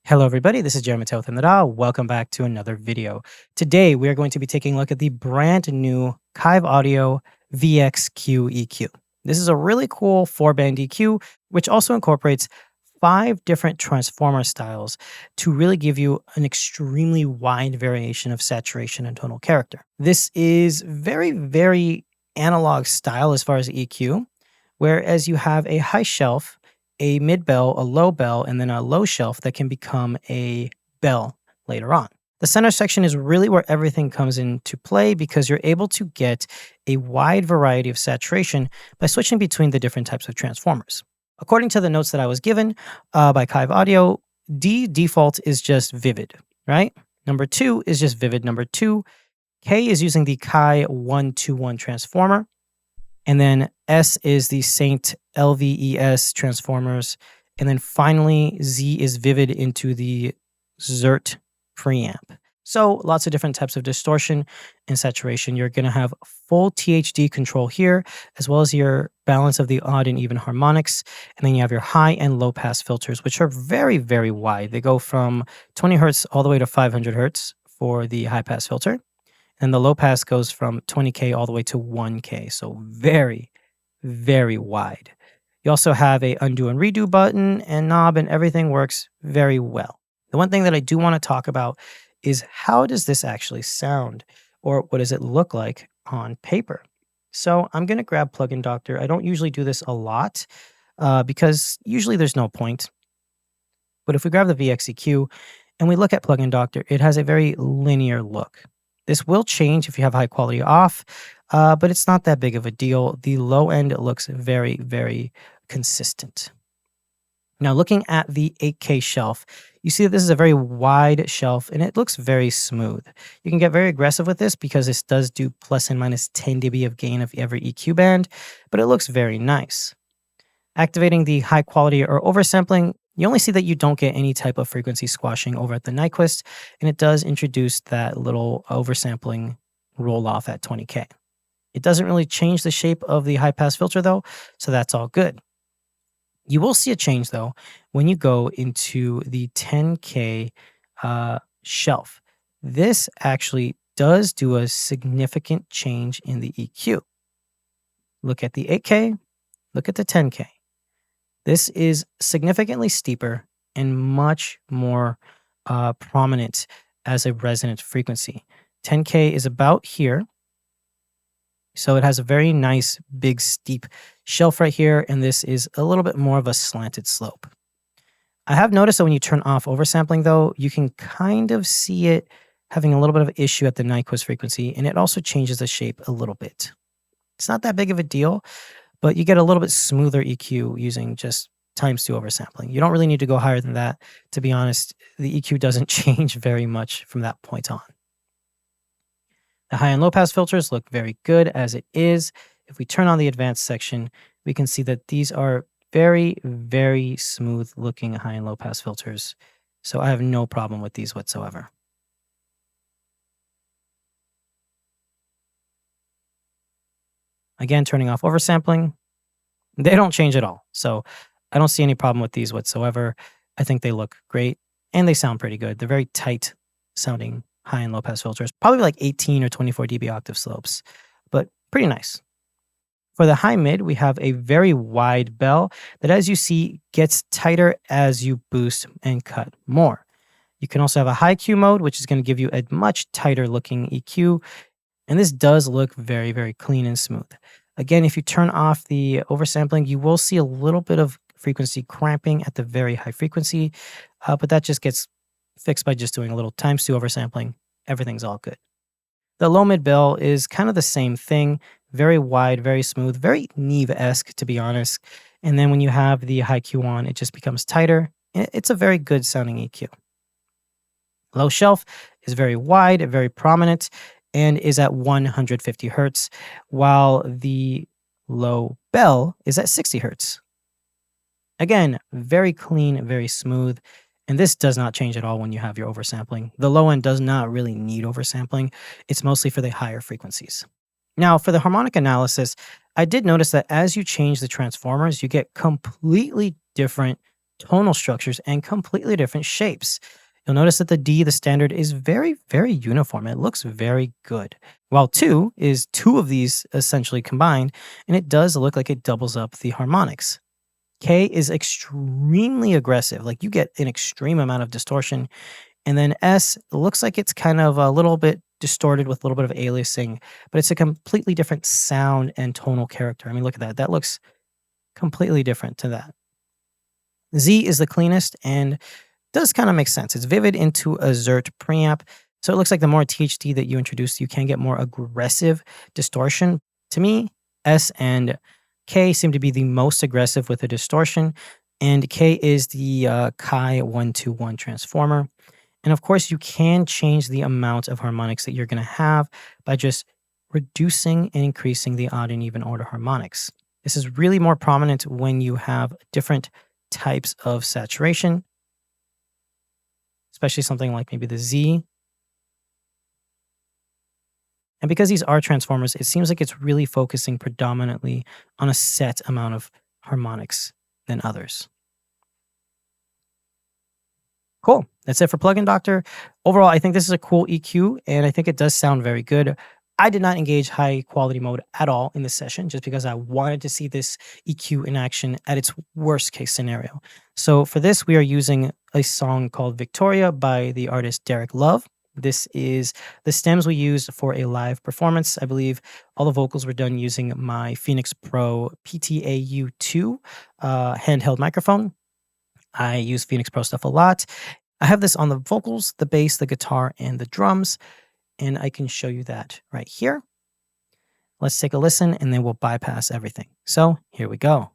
Hello everybody, this is Jeremy with the Welcome back to another video. Today we are going to be taking a look at the brand new Kiive Audio VX EQ. This is a really cool 4-band EQ, which also incorporates 5 different transformer styles to really give you an extremely wide variation of saturation and tonal character. This is very analog style as far as EQ, whereas you have a high shelf, a mid bell, a low bell, and then a low shelf that can become a bell later on. The center section is really where everything comes into play because you're able to get a wide variety of saturation by switching between the different types of transformers. According to the notes that I was given by Kiive Audio, D default is just vivid, right? Number 2 is just vivid. Number 2, K is using the Ki 121 transformer. And then S is the Saint LVES transformers. And then finally, Z is vivid into the Xert preamp. So lots of different types of distortion and saturation. You're going to have full THD control here, as well as your balance of the odd and even harmonics. And then you have your high and low pass filters, which are very wide. They go from 20 hertz all the way to 500 hertz for the high pass filter. And the low pass goes from 20K all the way to 1K. So very wide. You also have a undo and redo button and knob, and everything works very well. The one thing that I do want to talk about is how does this actually sound, or what does it look like on paper? So I'm going to grab Plugin Doctor. I don't usually do this a lot because usually there's no point. But if we grab the VXEQ and we look at Plugin Doctor, it has a very linear look. This will change if you have high quality off, but it's not that big of a deal. The low end looks very consistent. Now, looking at the 8K shelf, you see that this is a very wide shelf and it looks very smooth. You can get very aggressive with this because this does do plus and minus 10 dB of gain of every EQ band, but it looks very nice. Activating the high quality or oversampling, you only see that you don't get any type of frequency squashing over at the Nyquist, and it does introduce that little oversampling roll-off at 20K. It doesn't really change the shape of the high-pass filter, though, so that's all good. You will see a change, though, when you go into the 10K shelf. This actually does do a significant change in the EQ. Look at the 8K, look at the 10K. This is significantly steeper and much more prominent as a resonant frequency. 10K is about here. So it has a very nice, big, steep shelf right here, and this is a little bit more of a slanted slope. I have noticed that when you turn off oversampling, though, you can kind of see it having a little bit of an issue at the Nyquist frequency, and it also changes the shape a little bit. It's not that big of a deal, but you get a little bit smoother EQ using just ×2 oversampling. You don't really need to go higher than that. To be honest, the EQ doesn't change very much from that point on. The high and low pass filters look very good as it is. If we turn on the advanced section, we can see that these are very smooth looking high and low pass filters. So I have no problem with these whatsoever. Again, turning off oversampling, they don't change at all. So I don't see any problem with these whatsoever. I think they look great and they sound pretty good. They're very tight sounding high and low pass filters, probably like 18 or 24 dB octave slopes, but pretty nice. For the high mid, we have a very wide bell that, as you see, gets tighter as you boost and cut more. You can also have a high Q mode, which is going to give you a much tighter looking EQ. And this does look very clean and smooth. Again, if you turn off the oversampling, you will see a little bit of frequency cramping at the very high frequency, but that just gets fixed by just doing a little ×2 oversampling. Everything's all good. The low mid bell is kind of the same thing. Very wide, very smooth, very Neve-esque, to be honest. And then when you have the high Q on, it just becomes tighter. It's a very good sounding EQ. Low shelf is very wide, very prominent, and is at 150 hertz, while the low bell is at 60 hertz. Again, very clean, very smooth, and this does not change at all when you have your oversampling. The low end does not really need oversampling. It's mostly for the higher frequencies. Now, for the harmonic analysis, I did notice that as you change the transformers, you get completely different tonal structures, and completely different shapes. You'll notice that the D, the standard, is very, very uniform. It looks very good. While 2 is two of these essentially combined, and it does look like it doubles up the harmonics. K is extremely aggressive. Like you get an extreme amount of distortion. And then S looks like it's kind of a little bit distorted with a little bit of aliasing, but it's a completely different sound and tonal character. I mean, look at that. That looks completely different to that. Z is the cleanest and does kind of make sense. It's vivid into a Zert preamp. So it looks like the more THD that you introduce, you can get more aggressive distortion. To me, S and K seem to be the most aggressive with the distortion, and K is the Kai 121 transformer. And of course, you can change the amount of harmonics that you're going to have by just reducing and increasing the odd and even order harmonics. This is really more prominent when you have different types of saturation, especially something like maybe the Z. And because these are transformers, it seems like it's really focusing predominantly on a set amount of harmonics than others. Cool. That's it for Plugin Doctor. Overall, I think this is a cool EQ, and I think it does sound very good. I did not engage high quality mode at all in this session just because I wanted to see this EQ in action at its worst case scenario. So for this, we are using a song called Victoria by the artist Derek Love. This is the stems we used for a live performance. I believe all the vocals were done using my Phoenix Pro PTAU2 handheld microphone. I use Phoenix Pro stuff a lot. I have this on the vocals, the bass, the guitar, and the drums, and I can show you that right here. Let's take a listen, and then we'll bypass everything. So here we go.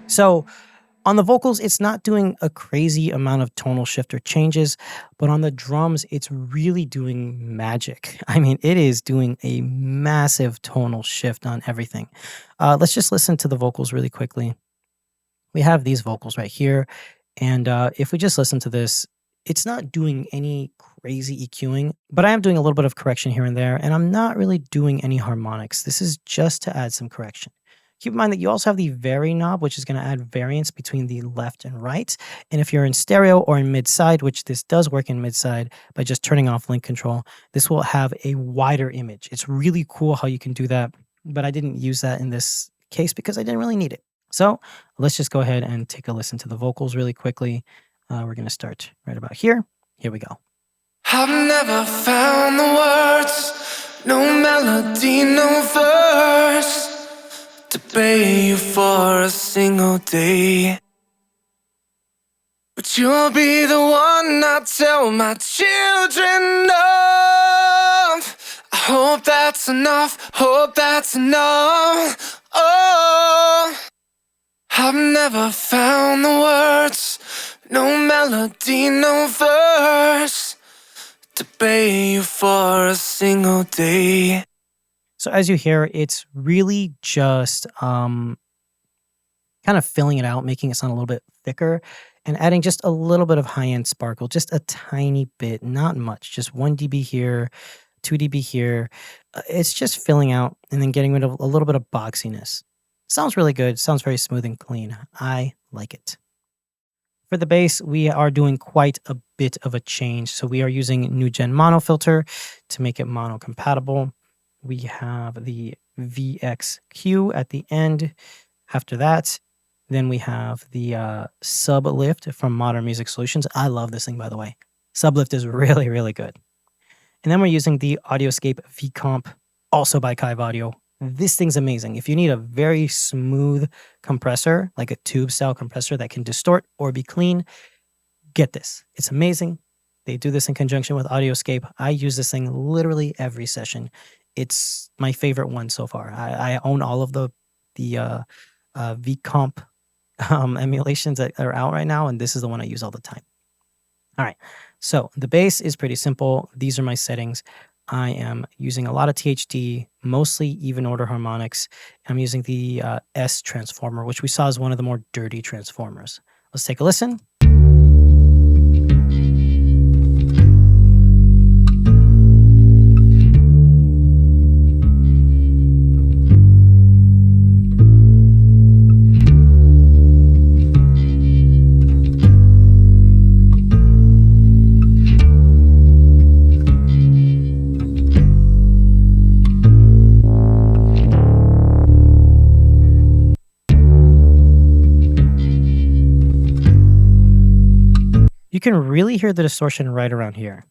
So on the vocals, it's not doing a crazy amount of tonal shift or changes, but on the drums, it's really doing magic. I mean, it is doing a massive tonal shift on everything. Let's just listen to the vocals really quickly. We have these vocals right here. And if we just listen to this, it's not doing any crazy EQing, but I am doing a little bit of correction here and there, and I'm not really doing any harmonics. This is just to add some correction. Keep in mind that you also have the vary knob, which is going to add variance between the left and right. And if you're in stereo or in mid-side, which this does work in mid-side by just turning off link control, this will have a wider image. It's really cool how you can do that, but I didn't use that in this case because I didn't really need it. So let's just go ahead and take a listen to the vocals really quickly. We're going to start right about here. Here we go. I've never found the words, no melody, no verse to pay you for a single day. But you'll be the one I tell my children of. I hope that's enough, hope that's enough. Oh, I've never found the words, no melody, no verse to pay you for a single day. So as you hear, it's really just kind of filling it out, making it sound a little bit thicker and adding just a little bit of high-end sparkle, just a tiny bit, not much, just 1 dB here, 2 dB here. It's just filling out and then getting rid of a little bit of boxiness. Sounds really good. Sounds very smooth and clean. I like it. For the bass, we are doing quite a bit of a change. So we are using New Gen Mono Filter to make it mono compatible. We have the VXQ at the end. After that, then we have the Sublift from Modern Music Solutions. I love this thing, by the way. Sublift is really, really good. And then we're using the Audioscape V-Comp, also by Kiive Audio. This thing's amazing. If you need a very smooth compressor, like a tube-style compressor that can distort or be clean, get this. It's amazing. They do this in conjunction with Audioscape. I use this thing literally every session. it's my favorite one so far. I own all of the vcomp emulations that are out right now, and this is the one I use all the time. All right, so the bass is pretty simple. These are my settings. I am using a lot of THD, mostly even order harmonics. I'm using the S transformer, which we saw as one of the more dirty transformers. Let's take a listen. You can really hear the distortion right around here.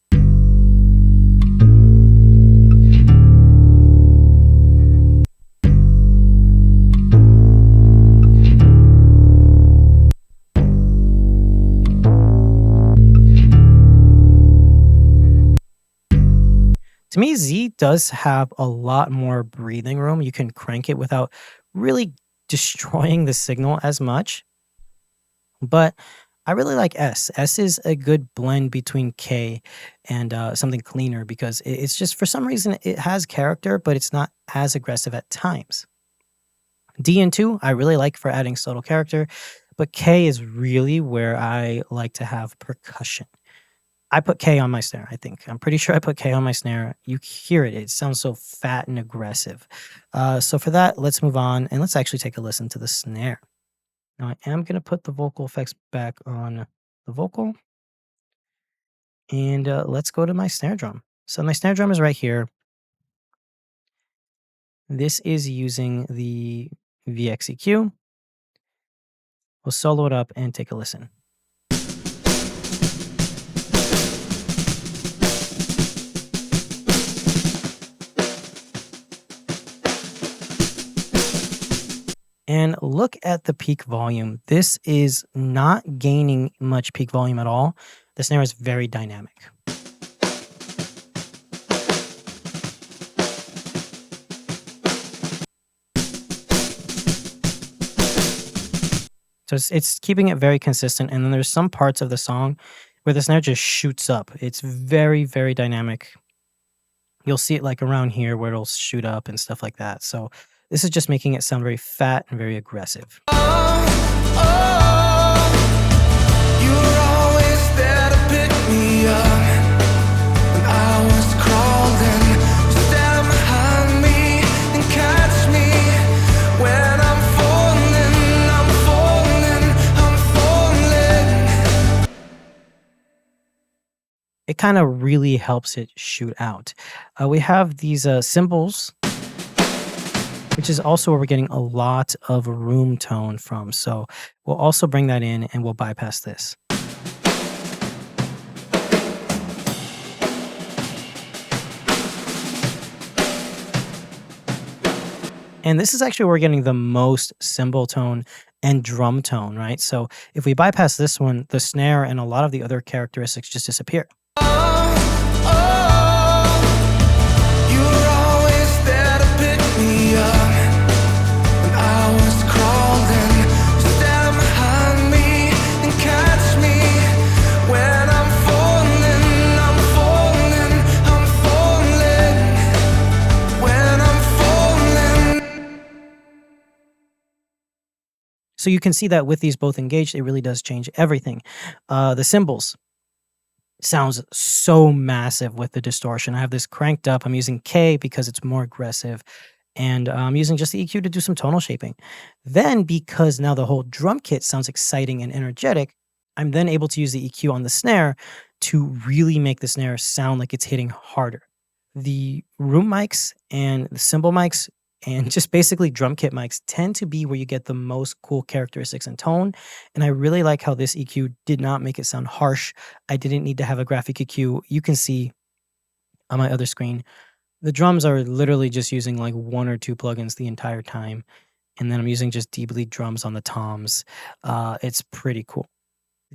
To me, Z does have a lot more breathing room. You can crank it without really destroying the signal as much. But I really like S. S is a good blend between K and something cleaner because it's just, for some reason, it has character, but it's not as aggressive at times. D and 2, I really like for adding subtle character, but K is really where I like to have percussion. I put K on my snare, I think. I'm pretty sure I put K on my snare. You hear it. It sounds so fat and aggressive. So for that, let's move on and let's actually take a listen to the snare. Now I am going to put the vocal effects back on the vocal. And let's go to my snare drum. So my snare drum is right here. This is using the VX EQ. We'll solo it up and take a listen. And look at the peak volume. This is not gaining much peak volume at all. The snare is very dynamic. So it's keeping it very consistent. And then there's some parts of the song where the snare just shoots up. It's very, very dynamic. You'll see it like around here where it'll shoot up and stuff like that. So this is just making it sound very fat and very aggressive. You were always there to pick me up when I was crawling. Stand behind me and catch me when I'm falling, I'm falling, I'm falling. It kind of really helps it shoot out. We have these cymbals, which is also where we're getting a lot of room tone from. So we'll also bring that in and we'll bypass this. And this is actually where we're getting the most cymbal tone and drum tone, right? So if we bypass this one, the snare and a lot of the other characteristics just disappear. You were always there to pick me up when I was crawling. Stand behind me and catch me when I'm falling, I'm falling, I'm falling. When I'm falling. So you can see that with these both engaged, it really does change everything. The cymbals sounds so massive with the distortion. I have this cranked up. I'm using K because it's more aggressive. And I'm using just the EQ to do some tonal shaping. Then, because now the whole drum kit sounds exciting and energetic, I'm then able to use the EQ on the snare to really make the snare sound like it's hitting harder. The room mics and the cymbal mics and just basically drum kit mics tend to be where you get the most cool characteristics and tone. And I really like how this EQ did not make it sound harsh. I didn't need to have a graphic EQ. You can see on my other screen, the drums are literally just using like 1 or 2 plugins the entire time. And then I'm using just deep bleed drums on the toms. It's pretty cool.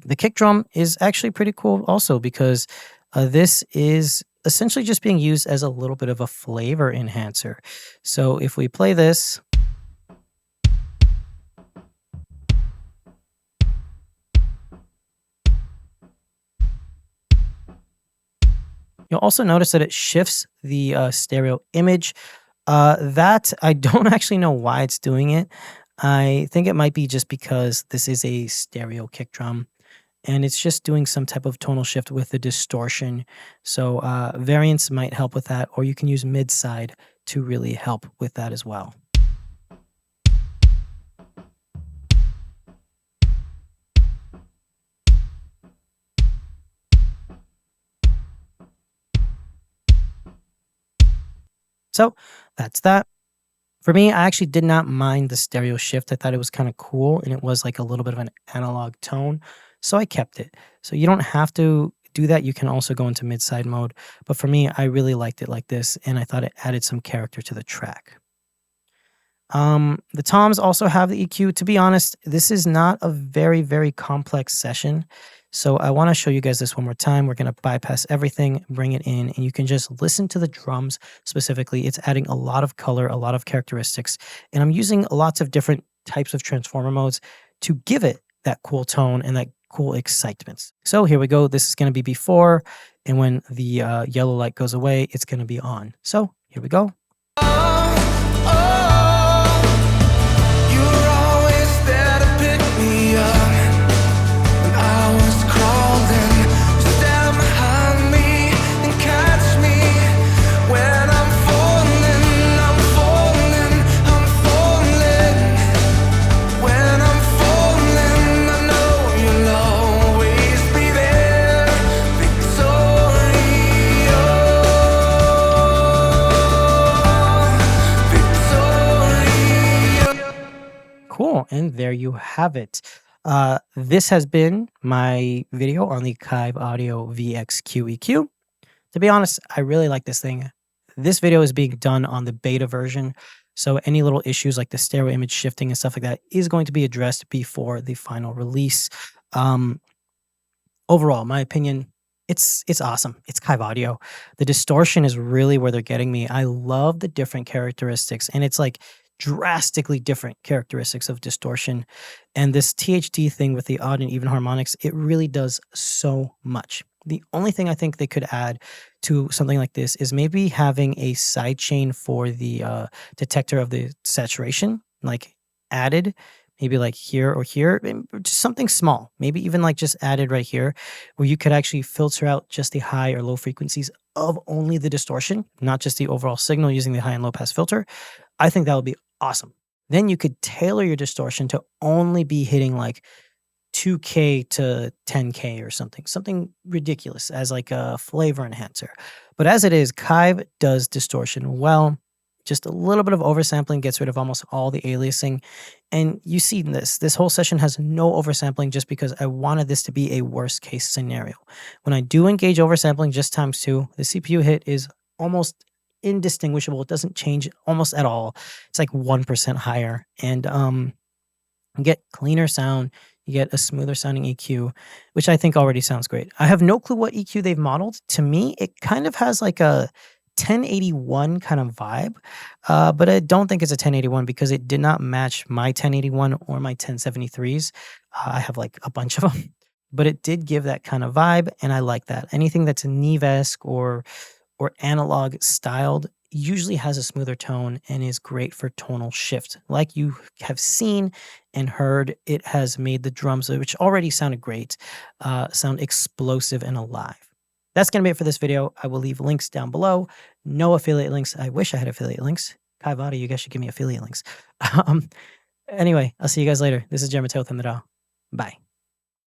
The kick drum is actually pretty cool also because this is essentially just being used as a little bit of a flavor enhancer. So if we play this, you'll also notice that it shifts the stereo image. That I don't actually know why it's doing it. I think it might be just because this is a stereo kick drum and it's just doing some type of tonal shift with the distortion. So variance might help with that, or you can use mid side to really help with that as well. So that's that. For me, I actually did not mind the stereo shift. I thought it was kind of cool and it was like a little bit of an analog tone. So I kept it. So you don't have to do that. You can also go into mid side mode. But for me, I really liked it like this and I thought it added some character to the track. The toms also have the EQ. To be honest, this is not a very, very complex session. So I want to show you guys this one more time. We're going to bypass everything, bring it in, and you can just listen to the drums specifically. It's adding a lot of color, a lot of characteristics, and I'm using lots of different types of transformer modes to give it that cool tone and that cool excitement. So here we go. This is going to be before, and when the yellow light goes away, it's going to be on. So here we go. Cool, and there you have it. This has been my video on the Kiive Audio VX QEQ. To be honest, I really like this thing. This video is being done on the beta version, so any little issues like the stereo image shifting and stuff like that is going to be addressed before the final release. Overall, my opinion, it's awesome. It's Kiive Audio. The distortion is really where they're getting me. I love the different characteristics, and it's like drastically different characteristics of distortion. And this THD thing with the odd and even harmonics, it really does so much. The only thing I think they could add to something like this is maybe having a sidechain for the detector of the saturation, like added, maybe like here or here, just something small, maybe even like just added right here, where you could actually filter out just the high or low frequencies of only the distortion, not just the overall signal using the high and low pass filter. I think that would be awesome. Then you could tailor your distortion to only be hitting like 2K to 10K or something ridiculous as like a flavor enhancer. But as it is, Kiive does distortion well. Just a little bit of oversampling gets rid of almost all the aliasing. And you see this whole session has no oversampling just because I wanted this to be a worst case scenario. When I do engage oversampling just ×2, the CPU hit is almost indistinguishable. It doesn't change almost at all. It's like 1% higher. And you get cleaner sound. You get a smoother sounding EQ, which I think already sounds great. I have no clue what EQ they've modeled. To me, it kind of has like a 1081 kind of vibe, but I don't think it's a 1081 because it did not match my 1081 or my 1073s. I have like a bunch of them, but it did give that kind of vibe, and I like that. Anything that's Neve-esque or analog styled usually has a smoother tone and is great for tonal shift. Like you have seen and heard, it has made the drums, which already sounded great, sound explosive and alive. That's going to be it for this video. I will leave links down below. No affiliate links. I wish I had affiliate links. Kiive Audio, you guys should give me affiliate links. Anyway, I'll see you guys later. This is Jeremy with the DAW. Bye.